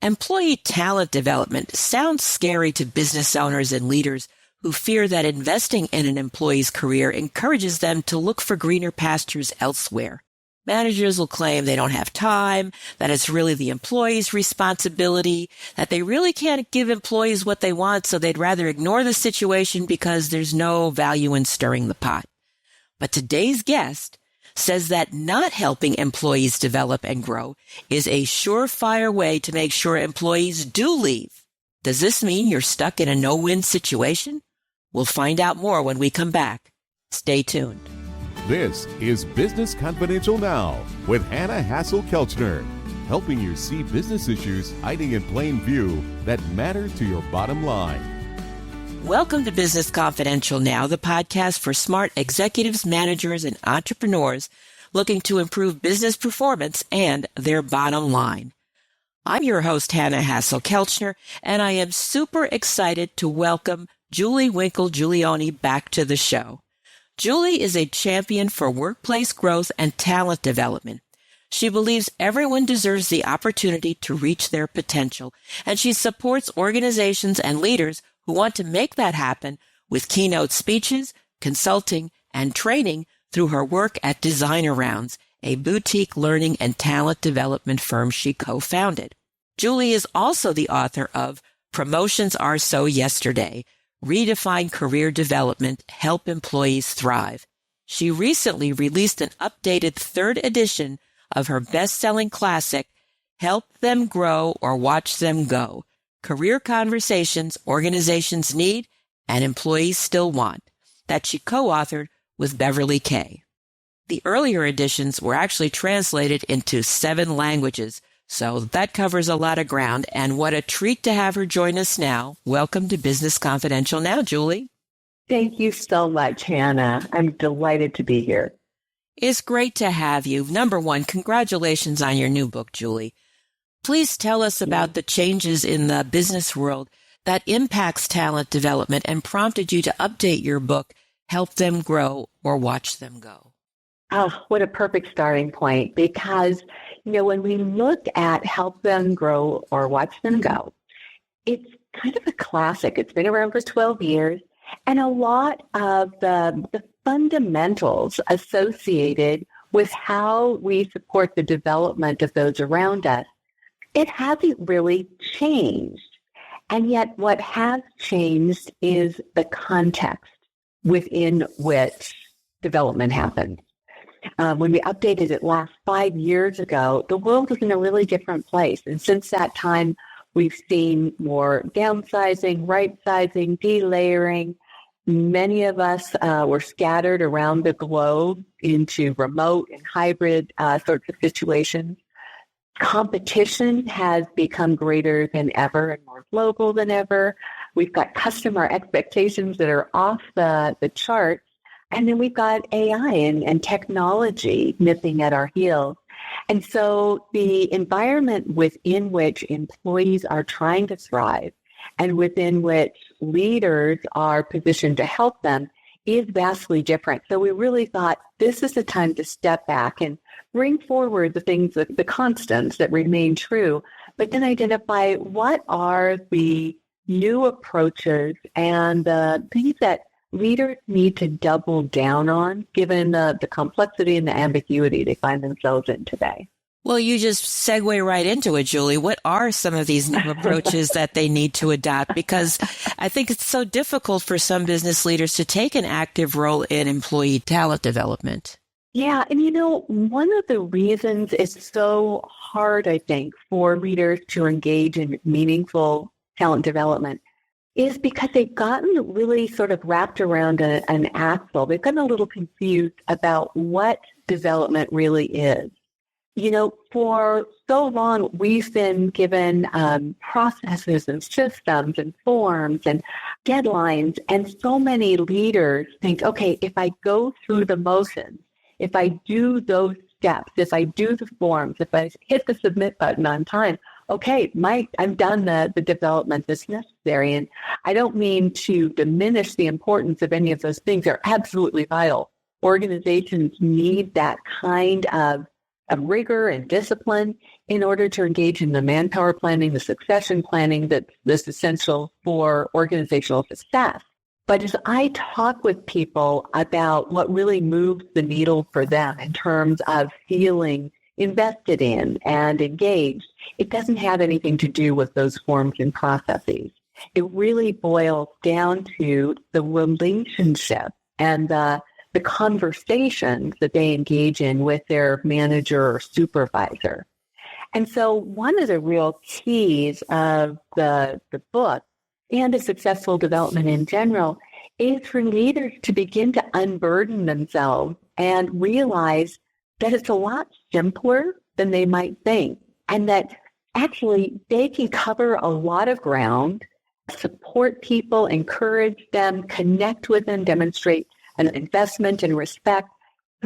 Employee talent development sounds scary to business owners and leaders who fear that investing in an employee's career encourages them to look for greener pastures elsewhere. Managers will claim they don't have time, that it's really the employee's responsibility, that they really can't give employees what they want, so they'd rather ignore the situation because there's no value in stirring the pot. But today's guest says that not helping employees develop and grow is a surefire way to make sure employees do leave. Does this mean you're stuck in a no-win situation? We'll find out more when we come back. Stay tuned. This is Business Confidential Now with Hannah Hasl-Kelchner, helping you see business issues hiding in plain view that matter to your bottom line. Welcome to Business Confidential Now, the podcast for smart executives, managers, and entrepreneurs looking to improve business performance and their bottom line. I'm your host, Hannah Hasl-Kelchner, and I am super excited to welcome Julie Winkle Giulioni back to the show. Julie is a champion for workplace growth and talent development. She believes everyone deserves the opportunity to reach their potential, and she supports organizations and leaders who want to make that happen with keynote speeches, consulting, and training through her work at Designer Rounds, a boutique learning and talent development firm she co-founded. Julie is also the author of Promotions Are So Yesterday, Redefine Career Development, Help Employees Thrive. She recently released an updated third edition of her best-selling classic, Help Them Grow or Watch Them Go, Career Conversations Organizations Need and Employees Still Want, that she co-authored with Beverly Kay. The earlier editions were actually translated into 7 languages, so that covers a lot of ground, and what a treat to have her join us now. Welcome to Business Confidential Now, Julie. Thank you so much, Hannah. I'm delighted to be here. It's great to have you. Number one, congratulations on your new book, Julie. Please tell us about the changes in the business world that impacts talent development and prompted you to update your book, Help Them Grow or Watch Them Go. Oh, what a perfect starting point, because, when we look at Help Them Grow or Watch Them Go, it's kind of a classic. It's been around for 12 years, and a lot of the fundamentals associated with how we support the development of those around us, it hasn't really changed. And yet what has changed is the context within which development happens. When we updated it last 5 years ago, the world was in a really different place. And since that time, we've seen more downsizing, right-sizing, delayering. Many of us were scattered around the globe into remote and hybrid sorts of situations. Competition has become greater than ever and more global than ever. We've got customer expectations that are off the charts. And then we've got AI and technology nipping at our heels. And so the environment within which employees are trying to thrive and within which leaders are positioned to help them is vastly different. So we really thought this is the time to step back and bring forward the things, the constants that remain true, but then identify what are the new approaches and the things that leaders need to double down on, given the complexity and the ambiguity they find themselves in today. Well, you just segue right into it, Julie. What are some of these new approaches that they need to adopt? Because I think it's so difficult for some business leaders to take an active role in employee talent development. Yeah, and one of the reasons it's so hard, I think, for leaders to engage in meaningful talent development is because they've gotten really sort of wrapped around an axle. They've gotten a little confused about what development really is. For so long, we've been given processes and systems and forms and deadlines, and so many leaders think, okay, if I go through the motions, if I do those steps, if I do the forms, if I hit the submit button on time, okay, I've done the development that's necessary. And I don't mean to diminish the importance of any of those things. They're absolutely vital. Organizations need that kind of rigor and discipline in order to engage in the manpower planning, the succession planning that's essential for organizational success. But as I talk with people about what really moves the needle for them in terms of feeling invested in and engaged, it doesn't have anything to do with those forms and processes. It really boils down to the relationship and the conversations that they engage in with their manager or supervisor. And so one of the real keys of the book and a successful development in general is for leaders to begin to unburden themselves and realize that it's a lot simpler than they might think, and that actually they can cover a lot of ground, support people, encourage them, connect with them, demonstrate an investment and respect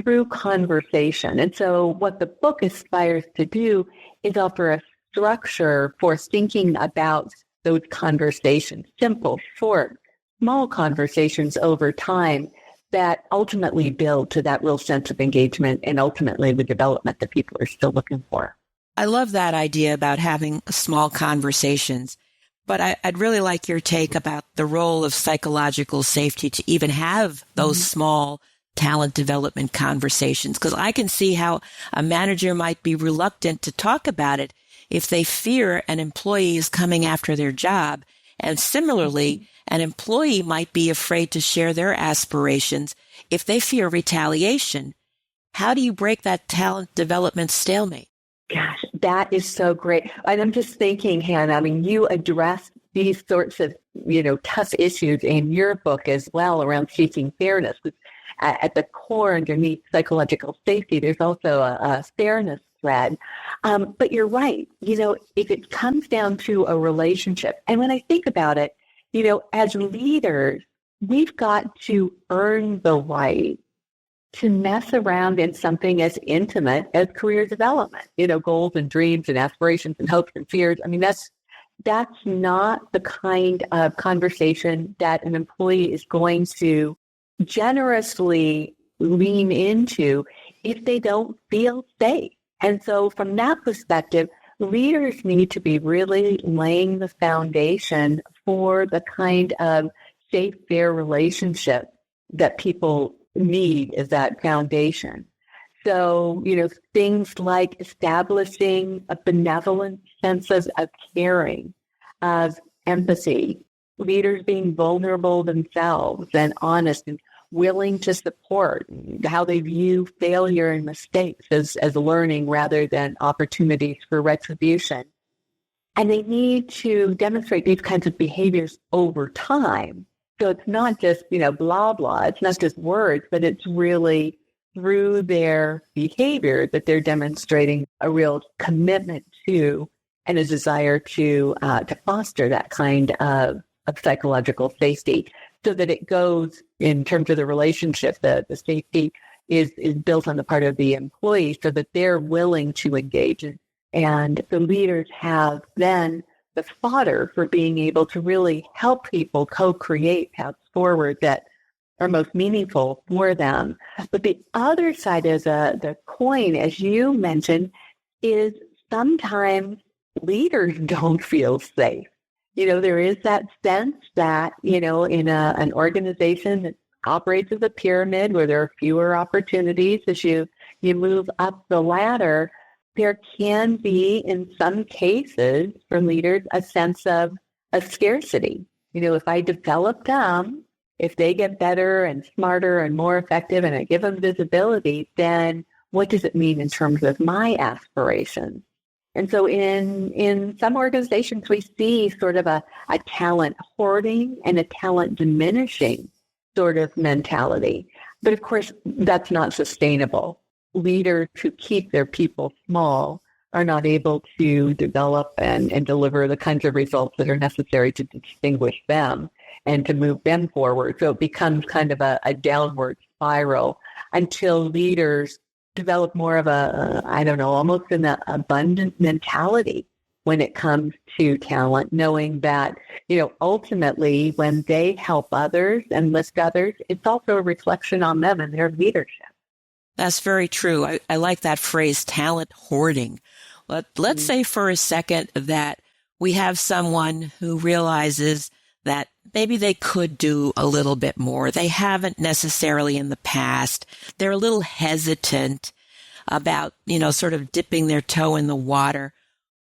through conversation. And so what the book aspires to do is offer a structure for thinking about those conversations, simple, short, small conversations over time that ultimately build to that real sense of engagement and ultimately the development that people are still looking for. I love that idea about having small conversations, but I'd really like your take about the role of psychological safety to even have those small talent development conversations, because I can see how a manager might be reluctant to talk about it if they fear an employee is coming after their job. And similarly, an employee might be afraid to share their aspirations if they fear retaliation. How do you break that talent development stalemate? Gosh, that is so great. And I'm just thinking, Hannah, I mean, you address these sorts of, tough issues in your book as well around seeking fairness. At the core, underneath psychological safety, there's also a fairness thread. But you're right. If it comes down to a relationship, and when I think about it, as leaders, we've got to earn the right to mess around in something as intimate as career development, goals and dreams and aspirations and hopes and fears. I mean, that's not the kind of conversation that an employee is going to generously lean into if they don't feel safe. And so from that perspective, leaders need to be really laying the foundation for the kind of safe, fair relationship that people need as that foundation. So, things like establishing a benevolent sense of caring, of empathy, leaders being vulnerable themselves and honest and willing to support, how they view failure and mistakes as learning rather than opportunities for retribution. And they need to demonstrate these kinds of behaviors over time. So it's not just, blah, blah. It's not just words, but it's really through their behavior that they're demonstrating a real commitment to and a desire to foster that kind of psychological safety, so that it goes in terms of the relationship, the safety is built on the part of the employee so that they're willing to engage. And the leaders have then the fodder for being able to really help people co-create paths forward that are most meaningful for them. But the other side of the coin, as you mentioned, is sometimes leaders don't feel safe. There is that sense that, in an organization that operates as a pyramid where there are fewer opportunities as you move up the ladder, there can be, in some cases, for leaders, a sense of scarcity. If I develop them, if they get better and smarter and more effective and I give them visibility, then what does it mean in terms of my aspirations? And so in some organizations, we see sort of a talent hoarding and a talent diminishing sort of mentality. But of course, that's not sustainable. Leaders who keep their people small are not able to develop and deliver the kinds of results that are necessary to distinguish them and to move them forward. So it becomes kind of a downward spiral until leaders develop more of almost an abundant mentality when it comes to talent, knowing that, ultimately when they help others and lift others, it's also a reflection on them and their leadership. That's very true. I like that phrase, talent hoarding. Let's say for a second that we have someone who realizes that maybe they could do a little bit more. They haven't necessarily in the past. They're a little hesitant about, sort of dipping their toe in the water.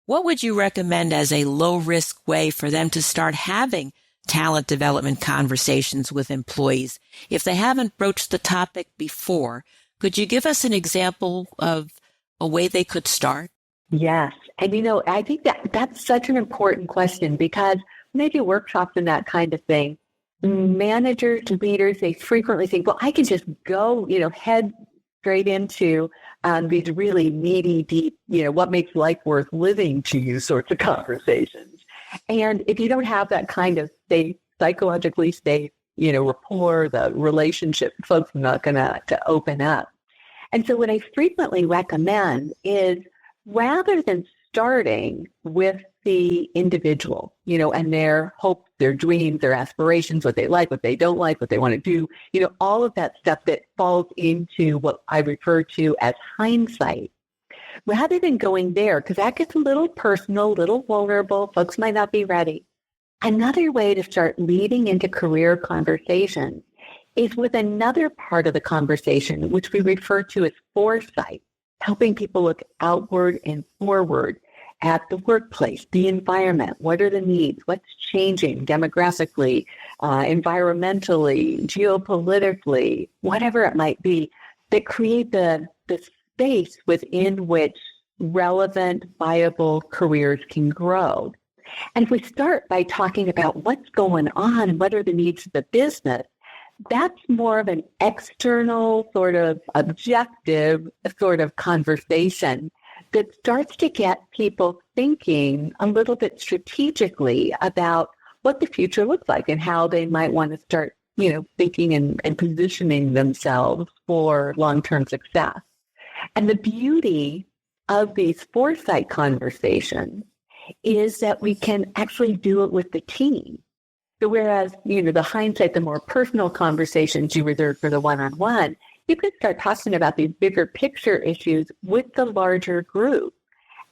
What would you recommend as a low-risk way for them to start having talent development conversations with employees? If they haven't broached the topic before, could you give us an example of a way they could start? Yes. And, I think that's such an important question because when they do workshops and that kind of thing, managers, leaders, they frequently think, well, I can just go, head straight into these really meaty, deep, what makes life worth living to you sorts of conversations. And if you don't have that kind of psychologically safe, rapport, the relationship, folks are not going to open up. And so what I frequently recommend is rather than starting with the individual, and their hopes, their dreams, their aspirations, what they like, what they don't like, what they want to do, all of that stuff that falls into what I refer to as hindsight. Rather than going there, because that gets a little personal, a little vulnerable, folks might not be ready. Another way to start leading into career conversations is with another part of the conversation, which we refer to as foresight, helping people look outward and forward at the workplace, the environment. What are the needs? What's changing demographically, environmentally, geopolitically, whatever it might be, that create the space within which relevant, viable careers can grow. And if we start by talking about what's going on and what are the needs of the business, that's more of an external sort of objective sort of conversation that starts to get people thinking a little bit strategically about what the future looks like and how they might want to start, thinking and positioning themselves for long-term success. And the beauty of these foresight conversations is that we can actually do it with the team. So whereas, the hindsight, the more personal conversations you reserve for the one-on-one, you could start talking about these bigger picture issues with the larger group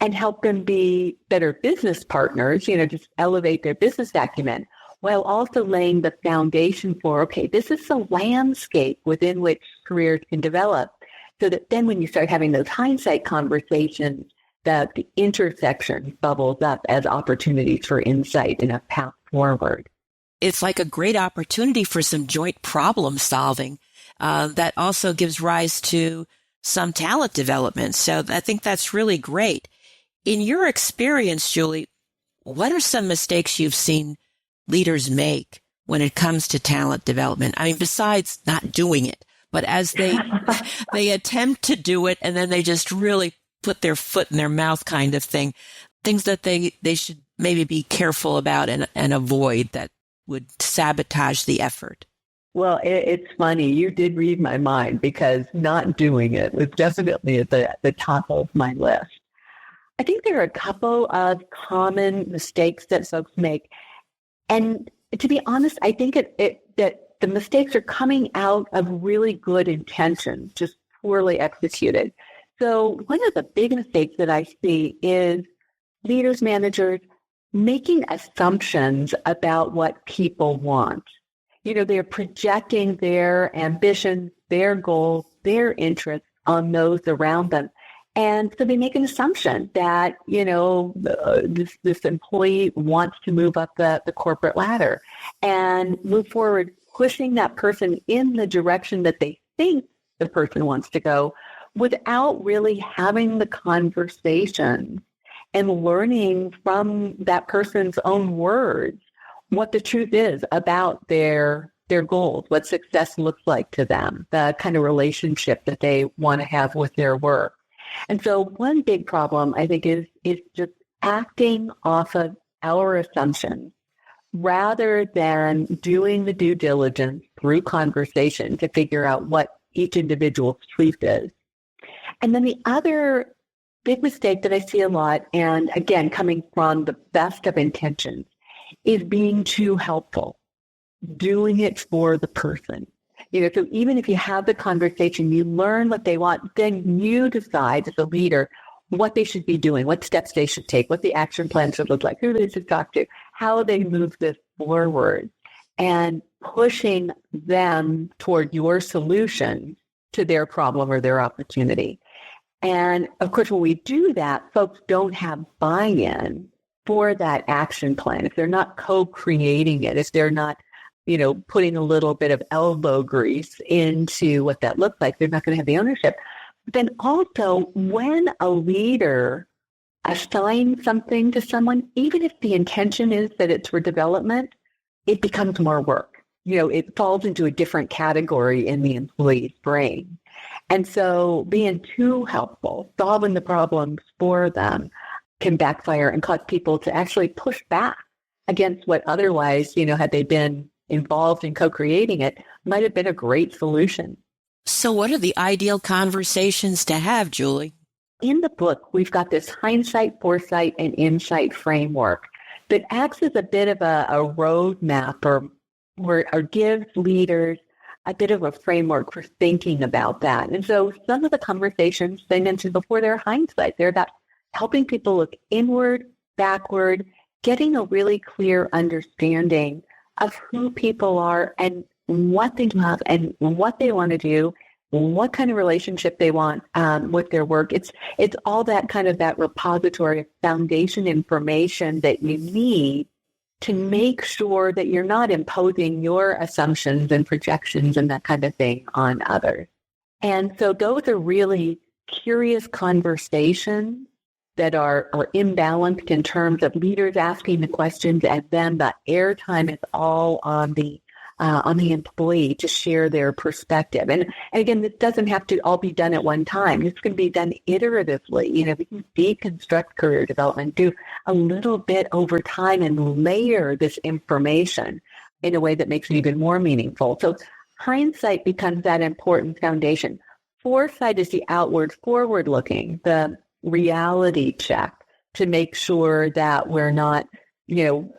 and help them be better business partners, just elevate their business acumen, while also laying the foundation for, okay, this is the landscape within which careers can develop. So that then when you start having those hindsight conversations, that the intersection bubbles up as opportunities for insight and a path forward. It's like a great opportunity for some joint problem solving that also gives rise to some talent development. So I think that's really great. In your experience, Julie, what are some mistakes you've seen leaders make when it comes to talent development? I mean, besides not doing it, but as they attempt to do it and then they just really put their foot in their mouth kind of thing, things that they should maybe be careful about and avoid that would sabotage the effort. Well, it's funny. You did read my mind because not doing it was definitely at the top of my list. I think there are a couple of common mistakes that folks make. And to be honest, I think that the mistakes are coming out of really good intentions, just poorly executed. So one of the big mistakes that I see is leaders, managers, making assumptions about what people want. They're projecting their ambitions, their goals, their interests on those around them. And so they make an assumption that, this employee wants to move up the corporate ladder and move forward, pushing that person in the direction that they think the person wants to go without really having the conversation and learning from that person's own words what the truth is about their goals, what success looks like to them, the kind of relationship that they want to have with their work. And so one big problem, I think, is just acting off of our assumptions rather than doing the due diligence through conversation to figure out what each individual's truth is. And then the other big mistake that I see a lot, and again, coming from the best of intentions, is being too helpful, doing it for the person. So even if you have the conversation, you learn what they want, then you decide as a leader what they should be doing, what steps they should take, what the action plan should look like, who they should talk to, how they move this forward, and pushing them toward your solution to their problem or their opportunity. And of course, when we do that, folks don't have buy-in for that action plan. If they're not co-creating it, if they're not, putting a little bit of elbow grease into what that looks like, they're not going to have the ownership. Then also, when a leader assigns something to someone, even if the intention is that it's for development, it becomes more work. It falls into a different category in the employee's brain. And so being too helpful, solving the problems for them, can backfire and cause people to actually push back against what otherwise, had they been involved in co-creating it, might have been a great solution. So what are the ideal conversations to have, Julie? In the book, we've got this hindsight, foresight, and insight framework that acts as a bit of a roadmap or gives leaders a bit of a framework for thinking about that. And so some of the conversations they mentioned before, they're hindsight. They're about helping people look inward, backward, getting a really clear understanding of who people are and what they love and what they want to do, what kind of relationship they want with their work. It's all that kind of that repository of foundation information that you need to make sure that you're not imposing your assumptions and projections and that kind of thing on others. And so those are really curious conversations that are imbalanced in terms of leaders asking the questions, and then the airtime is all on the employee to share their perspective. And again, this doesn't have to all be done at one time. It's going to be done iteratively. We can deconstruct career development, do a little bit over time and layer this information in a way that makes it even more meaningful. So hindsight becomes that important foundation. Foresight is the outward, forward-looking, the reality check to make sure that we're not,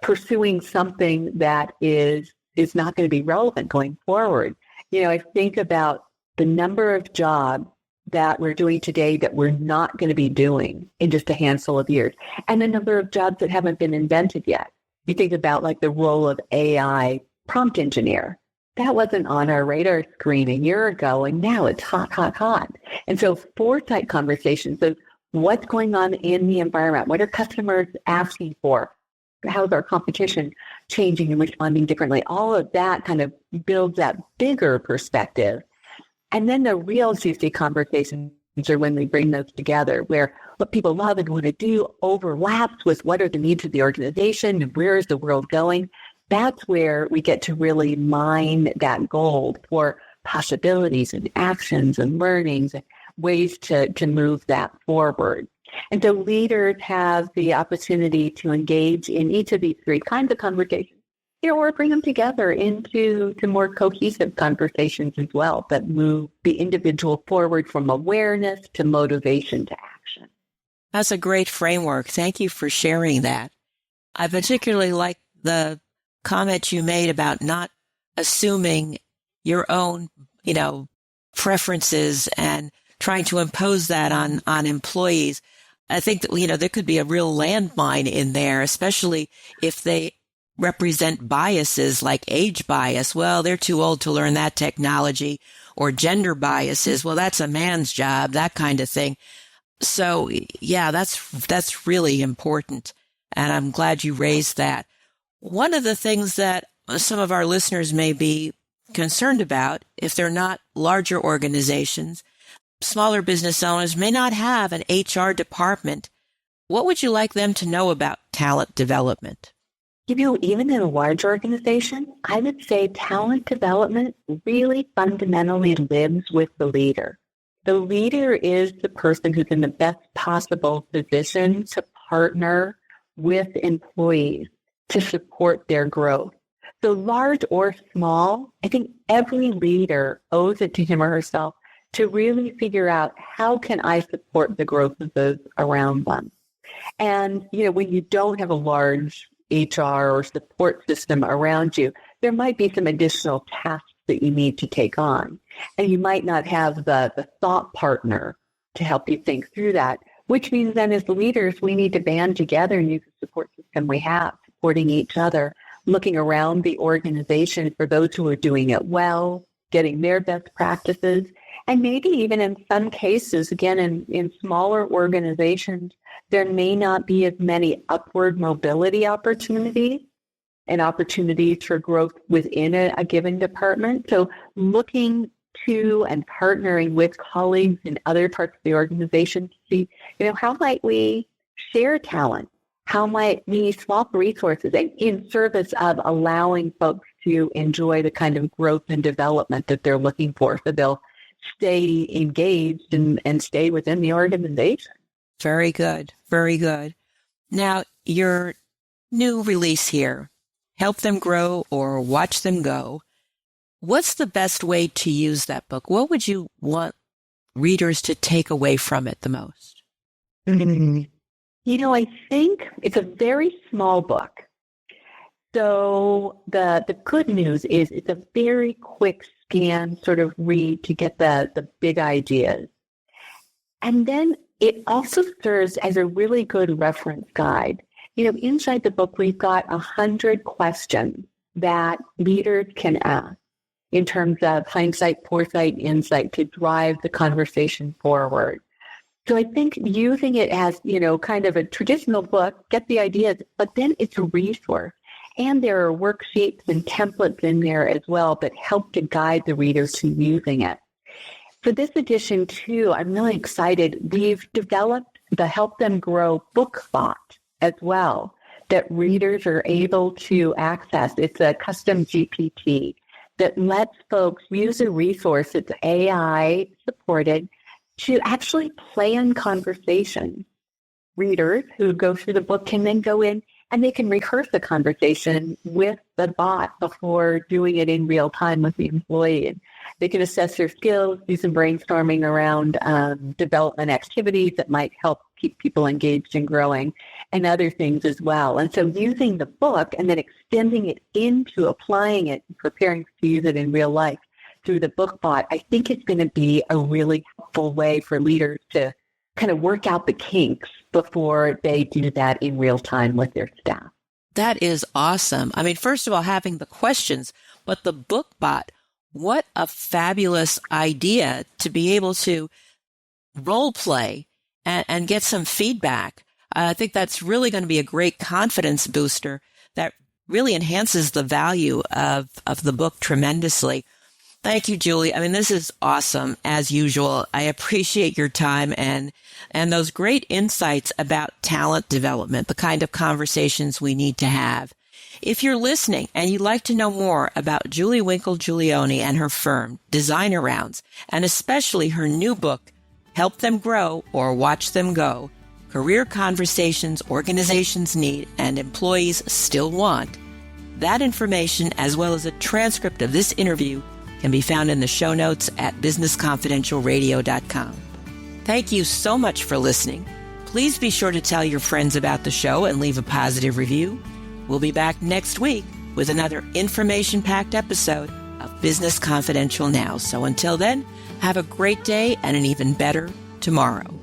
pursuing something that is not going to be relevant going forward. I think about the number of jobs that we're doing today that we're not going to be doing in just a handful of years, and the number of jobs that haven't been invented yet. You think about like the role of AI prompt engineer. That wasn't on our radar screen a year ago, and now it's hot, hot, hot. And so foresight conversations of what's going on in the environment, what are customers asking for, how's our competition changing and responding differently, all of that kind of builds that bigger perspective. And then the real juicy conversations are when we bring those together, where what people love and want to do overlaps with what are the needs of the organization and where is the world going. That's where we get to really mine that gold for possibilities and actions and learnings and ways to move that forward. And so leaders have the opportunity to engage in each of these three kinds of conversations, or bring them together into more cohesive conversations as well that move the individual forward from awareness to motivation to action. That's a great framework. Thank you for sharing that. I particularly like the comment you made about not assuming your own, preferences and trying to impose that on employees. I think that, there could be a real landmine in there, especially if they represent biases like age bias. Well, they're too old to learn that technology, or gender biases. Well, that's a man's job, that kind of thing. So yeah, that's really important. And I'm glad you raised that. One of the things that some of our listeners may be concerned about, if they're not larger organizations, smaller business owners may not have an HR department. What would you like them to know about talent development? Even in a large organization, I would say talent development really fundamentally lives with the leader. The leader is the person who's in the best possible position to partner with employees to support their growth. So large or small, I think every leader owes it to him or herself to really figure out, how can I support the growth of those around them? And, when you don't have a large HR or support system around you, there might be some additional tasks that you need to take on. And you might not have the thought partner to help you think through that. which means then as leaders, we need to band together and use the support system we have, supporting each other, looking around the organization for those who are doing it well, getting their best practices, and maybe even in some cases, again, in smaller organizations, there may not be as many upward mobility opportunities and opportunities for growth within a given department. So looking to and partnering with colleagues in other parts of the organization to see, how might we share talent? How might we swap resources in service of allowing folks to enjoy the kind of growth and development that they're looking for, so they'll stay engaged and stay within the organization? Very good. Very good. Now, your new release here, Help Them Grow or Watch Them Go. What's the best way to use that book? What would you want readers to take away from it the most? I think it's a very small book. So the good news is it's a very quick scan sort of read to get the big ideas. And then it also serves as a really good reference guide. Inside the book, we've got 100 questions that leaders can ask in terms of hindsight, foresight, insight to drive the conversation forward. So I think using it as, kind of a traditional book, get the ideas, but then it's a resource. And there are worksheets and templates in there as well that help to guide the readers to using it. For this edition, too, I'm really excited. We've developed the Help Them Grow book bot as well that readers are able to access. It's a custom GPT that lets folks use a resource that's AI supported to actually plan conversations. Readers who go through the book can then go in and they can rehearse the conversation with the bot before doing it in real time with the employee. And they can assess their skills, do some brainstorming around development activities that might help keep people engaged and growing, and other things as well. And so using the book and then extending it into applying it, preparing to use it in real life through the book bot, I think it's going to be a really helpful way for leaders to kind of work out the kinks before they do that in real time with their staff. That is awesome. I mean, first of all, having the questions, but the book bot, what a fabulous idea to be able to role play and get some feedback. I think that's really going to be a great confidence booster that really enhances the value of the book tremendously. Thank you, Julie. I mean, this is awesome, as usual. I appreciate your time and those great insights about talent development, the kind of conversations we need to have. If you're listening and you'd like to know more about Julie Winkle Giulioni and her firm, Designer Rounds, and especially her new book, Help Them Grow or Watch Them Go, Career Conversations Organizations Need and Employees Still Want, that information, as well as a transcript of this interview, can be found in the show notes at businessconfidentialradio.com. Thank you so much for listening. Please be sure to tell your friends about the show and leave a positive review. We'll be back next week with another information-packed episode of Business Confidential Now. So until then, have a great day and an even better tomorrow.